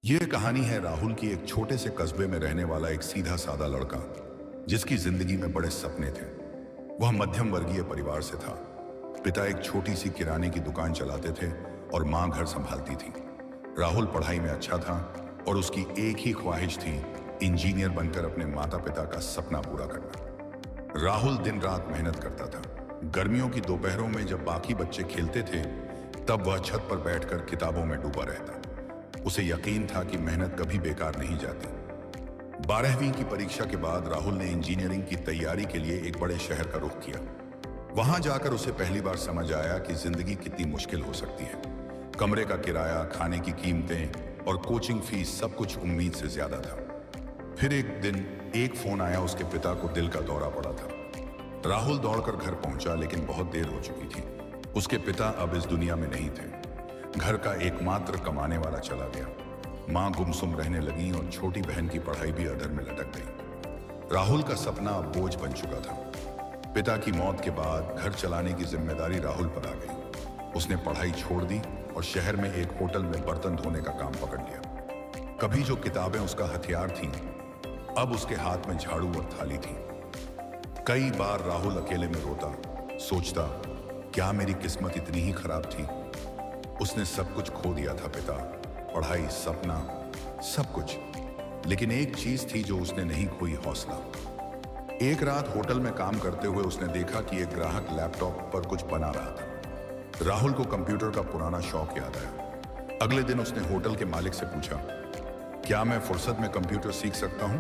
यह कहानी है राहुल की, एक छोटे से कस्बे में रहने वाला एक सीधा सादा लड़का जिसकी जिंदगी में बड़े सपने थे। वह मध्यम वर्गीय परिवार से था। पिता एक छोटी सी किराने की दुकान चलाते थे और मां घर संभालती थी। राहुल पढ़ाई में अच्छा था और उसकी एक ही ख्वाहिश थी, इंजीनियर बनकर अपने माता पिता का सपना पूरा करना। राहुल दिन रात मेहनत करता था। गर्मियों की दोपहरों में जब बाकी बच्चे खेलते थे, तब वह छत पर बैठकर किताबों में डूबा रहता। उसे यकीन था कि मेहनत कभी बेकार नहीं जाती। 12वीं की परीक्षा के बाद राहुल ने इंजीनियरिंग की तैयारी के लिए एक बड़े शहर का रुख किया। वहां जाकर उसे पहली बार समझ आया कि जिंदगी कितनी मुश्किल हो सकती है। कमरे का किराया, खाने की कीमतें और कोचिंग फीस, सब कुछ उम्मीद से ज्यादा था। फिर एक दिन एक फोन आया। उसके पिता को दिल का दौरा पड़ा था। राहुल दौड़कर घर पहुंचा, लेकिन बहुत देर हो चुकी थी। उसके पिता अब इस दुनिया में नहीं थे। घर का एकमात्र कमाने वाला चला गया। मां गुमसुम रहने लगी और छोटी बहन की पढ़ाई भी अधर में लटक गई। राहुल का सपना अब बोझ बन चुका था। पिता की मौत के बाद घर चलाने की जिम्मेदारी राहुल पर आ गई। उसने पढ़ाई छोड़ दी और शहर में एक होटल में बर्तन धोने का काम पकड़ लिया। कभी जो किताबें उसका हथियार थीं, अब उसके हाथ में झाड़ू और थाली थी। कई बार राहुल अकेले में रोता, सोचता, क्या मेरी किस्मत इतनी ही खराब थी? उसने सब कुछ खो दिया था, पिता, पढ़ाई, सपना, सब कुछ। लेकिन एक चीज थी जो उसने नहीं खोई, हौसला। एक रात होटल में काम करते हुए उसने देखा कि एक ग्राहक लैपटॉप पर कुछ बना रहा था। राहुल को कंप्यूटर का पुराना शौक याद आया। अगले दिन उसने होटल के मालिक से पूछा, क्या मैं फुर्सत में कंप्यूटर सीख सकता हूं?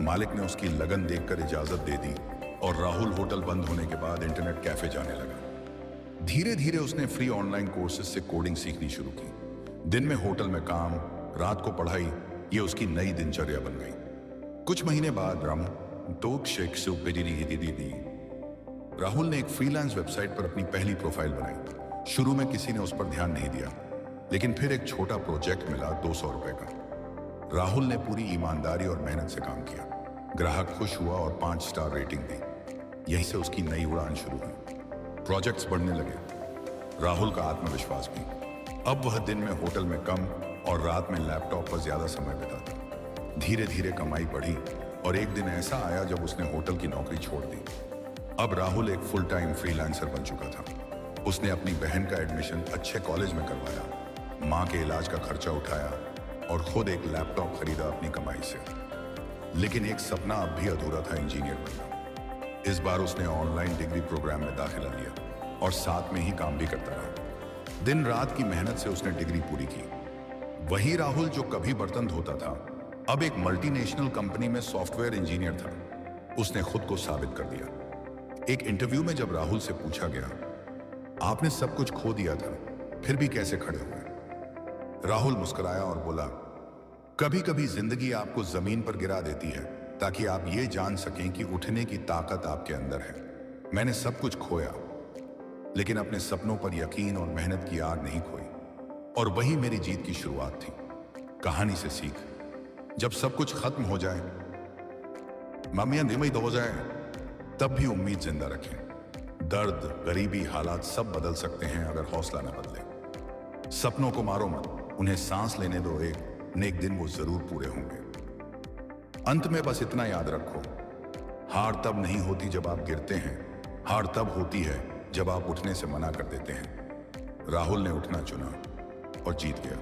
मालिक ने उसकी लगन देखकर इजाजत दे दी और राहुल होटल बंद होने के बाद इंटरनेट कैफे जाने लगा। धीरे धीरे उसने फ्री ऑनलाइन कोर्सेज से कोडिंग सीखनी शुरू की। दिन में होटल में काम, रात को पढ़ाई, ये उसकी नई दिनचर्या बन गई। कुछ महीने बाद राहुल ने एक फ्रीलांस वेबसाइट पर अपनी पहली प्रोफाइल बनाई। शुरू में किसी ने उस पर ध्यान नहीं दिया, लेकिन फिर एक छोटा प्रोजेक्ट मिला 200 रुपए का। राहुल ने पूरी ईमानदारी और मेहनत से काम किया। ग्राहक खुश हुआ और 5 स्टार रेटिंग दी। यहीं से उसकी नई उड़ान शुरू हुई। प्रोजेक्ट्स बढ़ने लगे। राहुल का आत्मविश्वास भी। अब वह दिन में होटल में कम और रात में लैपटॉप पर ज्यादा समय बिताता। धीरे धीरे कमाई बढ़ी और एक दिन ऐसा आया जब उसने होटल की नौकरी छोड़ दी। अब राहुल एक फुल टाइम फ्रीलांसर बन चुका था। उसने अपनी बहन का एडमिशन अच्छे कॉलेज में करवाया, मां के इलाज का खर्चा उठाया और खुद एक लैपटॉप खरीदा अपनी कमाई से। लेकिन एक सपना अब भी अधूरा था, इंजीनियर बनना। इस बार उसने ऑनलाइन डिग्री प्रोग्राम में दाखिला लिया और साथ में ही काम भी करता रहा। दिन रात की मेहनत से उसने डिग्री पूरी की। वही राहुल जो कभी बर्तन धोता था, अब एक मल्टीनेशनल कंपनी में सॉफ्टवेयर इंजीनियर था। उसने खुद को साबित कर दिया। एक इंटरव्यू में जब राहुल से पूछा गया, आपने सब कुछ खो दिया था, फिर भी कैसे खड़े हुए? राहुल मुस्कुराया और बोला, कभी कभी जिंदगी आपको जमीन पर गिरा देती है ताकि आप ये जान सकें कि उठने की ताकत आपके अंदर है। मैंने सब कुछ खोया, लेकिन अपने सपनों पर यकीन और मेहनत की आग नहीं खोई, और वही मेरी जीत की शुरुआत थी। कहानी से सीख, जब सब कुछ खत्म हो जाए, मम्मियां निमित हो जाए, तब भी उम्मीद जिंदा रखें। दर्द, गरीबी, हालात सब बदल सकते हैं अगर हौसला न बदले। सपनों को मारो मत, उन्हें सांस लेने दो। एक दिन वो जरूर पूरे होंगे। अंत में बस इतना याद रखो, हार तब नहीं होती जब आप गिरते हैं, हार तब होती है जब आप उठने से मना कर देते हैं। राहुल ने उठना चुना और जीत गया।